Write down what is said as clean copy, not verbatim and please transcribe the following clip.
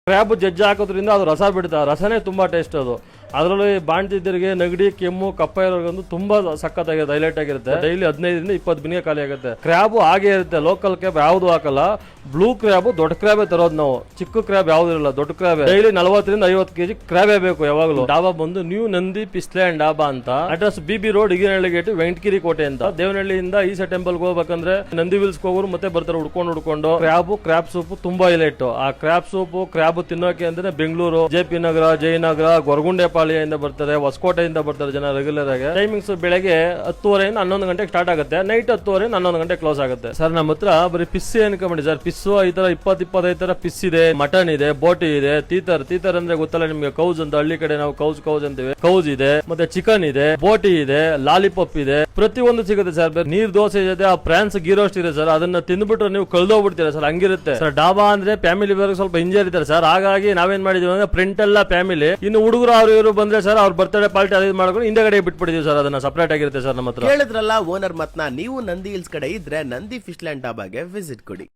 Crab ಜಜ್ಜಿ ಹಾಕೋದ್ರಿಂದ ಅದು ರಸ ಬಿಡುತ್ತೆ, ರಸನೇ ತುಂಬಾ ಟೇಸ್ಟ್ ಅದು. ಅದರಲ್ಲಿ ಬಾಣ್ತಿದ್ದರಿಗೆ ನೆಗಡಿ ಕೆಮ್ಮು ಕಪ್ಪ ಇರೋರ್ಗಂದು ತುಂಬಾ ಸಖತ್ತಾಗಿರುತ್ತೆ, ಹೈಲೈಟ್ ಆಗಿರುತ್ತೆ. ಡೈಲಿ 15ರಿಂದ 20 ಬಿನಿಗೆ ಖಾಲಿ ಆಗುತ್ತೆ. ಕ್ರ್ಯಾಬ್ ಹಾಗೆ ಇರುತ್ತೆ, ಲೋಕಲ್ ಕ್ರ್ಯಾಬ್ ಯಾವ್ದು ಹಾಕಲ್ಲ. ಬ್ಲೂ ಕ್ರ್ಯಾಬ್ ದೊಡ್ಡ ಕ್ರ್ಯಾಬೇ ತರೋದು ನಾವು, ಚಿಕ್ಕ ಕ್ರ್ಯಾಬ್ ಯಾವ್ದು ಇರಲ್ಲ, ದೊಡ್ಡ ಕ್ರ್ಯಾಬ್. ಡೈಲಿ 40ರಿಂದ 50 kg ಕ್ರ್ಯಾಬೇ ಬೇಕು ಯಾವಾಗಲೂ. ಡಾಬಾ ಬಂದು new Nandi fish land dhaba ಅಂತ, address BB road Iginahalli gate, Venkatagiri Kote ಅಂತ. ದೇವನಹಳ್ಳಿಯಿಂದ ಈಸಾ ಟೆಂಪಲ್ ಹೋಗ್ಬೇಕಂದ್ರೆ ನಂದಿ ವಿಲ್ಸ್ ಹೋಗೋರು ಮತ್ತೆ ಬರ್ತಾರೆ ಹುಡ್ಕೊಂಡು ಕ್ರ್ಯಾಬ್ ಸೂಪ್ ತುಂಬಾ ಹೈಲೈಟ್. ಆ ಕ್ರ್ಯಾಬ್ ಸೂಪ್ ಕ್ರ್ಯಾಬ್ ತಿನ್ನೋಕೆ ಅಂದ್ರೆ ಬೆಂಗಳೂರು, JP ನಗರ, ಜಯನಗರ, ಗೊರಗುಂಡೆಪಾಳ್ಯದಿಂದ ಬರ್ತಾರೆ, ಹೊಸಕೋಟೆಯಿಂದ ಬರ್ತಾರೆ ಜನ ರೆಗ್ಯುಲರ್ ಆಗಿ. ಟೈಮಿಂಗ್ಸ್ ಬೆಳಗ್ಗೆ 10:30ಯಿಂದ 11 ಗಂಟೆಗೆ ಸ್ಟಾರ್ಟ್ ಆಗುತ್ತೆ, ನೈಟ್ 10:30ರಿಂದ 11 ಗಂಟೆ ಕ್ಲೋಸ್ ಆಗುತ್ತೆ. ಸರ್ ನಮ್ಮ ಹತ್ರ ಬರೀ ಫಿಶ್ ಅನ್ಕೊಂಬಿಡಿ ಸರ್, ಫಿಶ್ ಈ ತರ 20-25 ತರ ಫಿಶ್ ಇದೆ, ಮಟನ್ ಇದೆ, ಬೋಟಿ ಇದೆ, ತೀತರ್ ಅಂದ್ರೆ ಗೊತ್ತಲ್ಲ ನಿಮ್ಗೆ, ಕೌಸ್ ಅಂತ ಹಳ್ಳಿ ಕಡೆ ನಾವು ಕೌಸ್ ಅಂತೀವಿ. ಕೌಸ್ ಇದೆ, ಮತ್ತೆ ಚಿಕನ್ ಇದೆ, ಬೋಟಿ ಇದೆ, ಲಾಲಿಪಾಪ್ ಇದೆ, ಪ್ರತಿಯೊಂದು ಸಿಗುತ್ತೆ ಸರ್. ನೀರ್ ದೋಸೆ ಜೊತೆ ಆ ಫ್ರಾನ್ಸ್ ಗೀ ರೋಸ್ಟ್ ಇದೆ ಸರ್, ಅದನ್ನ ತಿಂದ್ಬಿಟ್ರೆ ನೀವು ಕಳ್ದೋಗ್ಬಿಡ್ತೀರಾ ಸರ್, ಹಂಗಿರುತ್ತೆ ಸರ್. ಡಾಬಾ ಅಂದ್ರೆ ಫ್ಯಾಮಿಲಿ ಬೇರೆ ಸ್ವಲ್ಪ ಇಂಜರ್ ಇದ್ದಾರೆ ಸರ್, ಹಾಗಾಗಿ ನಾವೇನ್ ಮಾಡಿದೀವಿ ಅಂದ್ರೆ ಪ್ರಿಂಟ್ ಎಲ್ಲ ಫ್ಯಾಮಿಲಿ, ಇನ್ನು ಹುಡುಗರು ಅವ್ರು ಇವರು ಬಂದ್ರೆ ಸರ್ ಅವ್ರ ಬರ್ತ್ಡೇ ಪಾರ್ಟಿ ಅದು ಮಾಡ್ಕೊಂಡು ಹಿಂದೆಗಡೆ ಬಿಟ್ಬಿಟ್ಟಿದೀವಿ ಸರ್, ಅದನ್ನ ಸಪರೇಟ್ ಆಗಿರುತ್ತೆ ಸರ್ ನಮ್ಮ ಹತ್ರ. ಕೇಳಿದ್ರಲ್ಲ ಓನರ್ ಮತ್ನ, ನೀವು ನಂದಿ ಹಿಲ್ಸ್ ಕಡೆ ಇದ್ರೆ ನಂದಿ ಫಿಶ್ ಲ್ಯಾಂಡ್ ಡಾಬಾಗೆ ವಿಸಿಟ್ ಕೊಡಿ.